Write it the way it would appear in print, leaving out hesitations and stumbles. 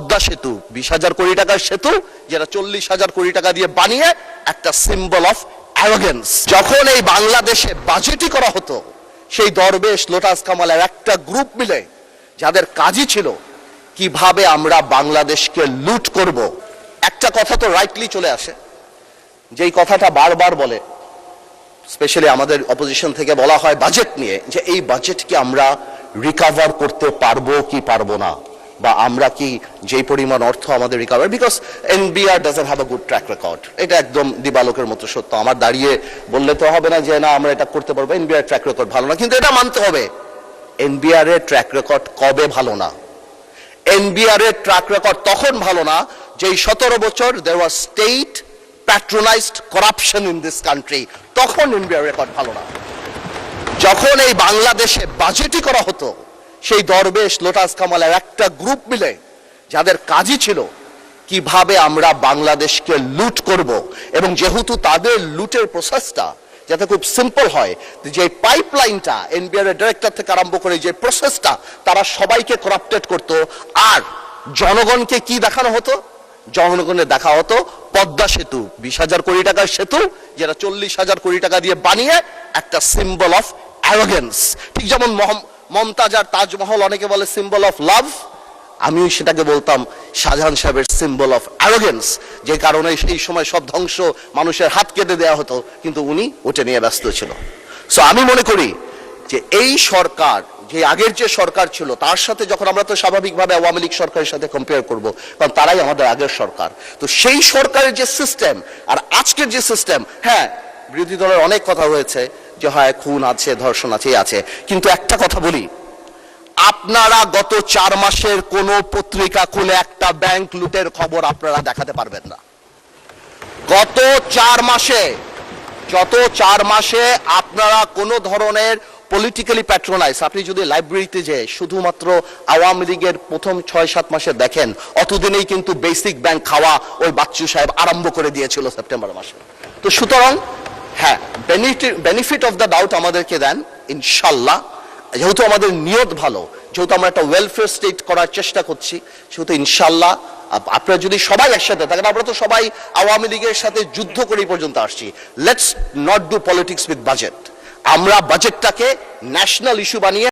পদ্মা সেতু 20,000 কোটি টাকার সেতু, যেটা 40,000 কোটি টাকা দিয়ে বানিয়ে একটা সিম্বল অফ অ্যারোগেন্স। যখন এই বাংলাদেশে বাজেটই করা হতো, সেই দরবেশ লোটাস কামালের একটা গ্রুপ মিলে যাদের কাজই ছিল কিভাবে আমরা বাংলাদেশকে লুট করব, একটা কথা তো রাইটলি চলে আসে, যেই কথাটা বারবার বলে, স্পেশালি আমাদের অপোজিশন থেকে বলা হয় বাজেট নিয়ে, যে এই বাজেটকে আমরা রিকভার করতে পারবো কি পারবো না, বা আমরা কি যেই পরিমাণ অর্থ আমাদের recover, because NBR doesn't have a good track record. এটা একদম দিবালোকের মতো সত্য। আমার দাঁড়িয়ে বললে তো হবে না যে না আমরা এটা করতে পারবো, এনবিআর ট্র্যাক রেকর্ড ভালো না, কিন্তু এটা মানতে হবে এনবিআর এর ট্র্যাক রেকর্ড কবে ভালো না? এনবিআর এর ট্র্যাক রেকর্ড তখন ভালো না যেই 17 বছর there was state patronized corruption in this country, তখন এনবিআর রেকর্ড ভালো না। যখন এই বাংলাদেশে বাজেটই করা হতো, সেই দরবেশ লোটাস কামালের একটা গ্রুপ মিলে যাদের কাজই ছিল কিভাবে আমরা বাংলাদেশকে লুট করব, এবং যেহেতু তাদের লুটের প্রসেসটা যাতে খুব সিম্পল হয়, যে পাইপলাইনটা এনবিআর এর ডিরেক্টর থেকে আরম্ভ করে যে প্রসেসটা, তারা সবাইকে করাপ্টেড করতো। আর জনগণকে কি দেখানো হতো? জনগণের দেখা হতো পদ্মা সেতু 20,000 কোটি টাকার সেতু, যেটা 40,000 কোটি টাকা দিয়ে বানিয়ে একটা সিম্বল অফ অ্যারোগেন্স। ঠিক যেমন মমতাজ আর তাজমহল অনেকে বলে সিম্বল অফ লাভ, আমিও সেটাকে বলতাম শাহজাহান সাহেবের সিম্বল অফ অ্যারোগেন্স, যে কারণে সেই সময় সব ধ্বংস মানুষের হাত কেটে দেওয়া হতো, কিন্তু উনি ওটা নিয়ে ব্যস্ত ছিল। সো আমি মনে করি যে এই সরকার, যে আগের যে সরকার ছিল তার সাথে যখন আমরা তো স্বাভাবিকভাবে আওয়ামী লীগ সরকারের সাথে কম্পেয়ার করব, কারণ তারাই আমাদের আগের সরকার, তো সেই সরকারের যে সিস্টেম আর আজকের যে সিস্টেম, হ্যাঁ বিরোধী দলের অনেক কথা হয়েছে যে হয় খুন আছে, ধর্ষণ আছে, কিন্তু একটা কথা বলি, আপনারা গত 4 মাসের কোন পত্রিকা খুলে একটা ব্যাংক লুটের খবর আপনারা দেখাতে পারবেন না। গত 4 মাসে আপনারা কোন ধরনের পলিটিক্যালি প্যাট্রোনাইজ, আপনি যদি লাইব্রেরিতে যে শুধুমাত্র আওয়ামী লীগের প্রথম 6-7 মাসে দেখেন, অতদিনেই কিন্তু বেসিক ব্যাংক খাওয়া ওই বাচ্চু সাহেব আরম্ভ করে দিয়েছিল সেপ্টেম্বর মাসে। তো সুতরাং হ্যাঁ, বেনিফিট অফ দ্য ডাউট আমাদেরকে দেন ইনশাল্লাহ, যেহেতু আমাদের নিয়ত ভালো, যেহেতু আমরা একটা ওয়েলফেয়ার স্টেট করার চেষ্টা করছি, সেহেতু ইনশাল্লাহ আপনারা যদি সবাই একসাথে থাকেন, আমরা তো সবাই আওয়ামী লীগের সাথে যুদ্ধ করে পর্যন্ত আসছি, let's not do politics with budget. আমরা বাজেটটাকে ন্যাশনাল ইস্যু বানিয়ে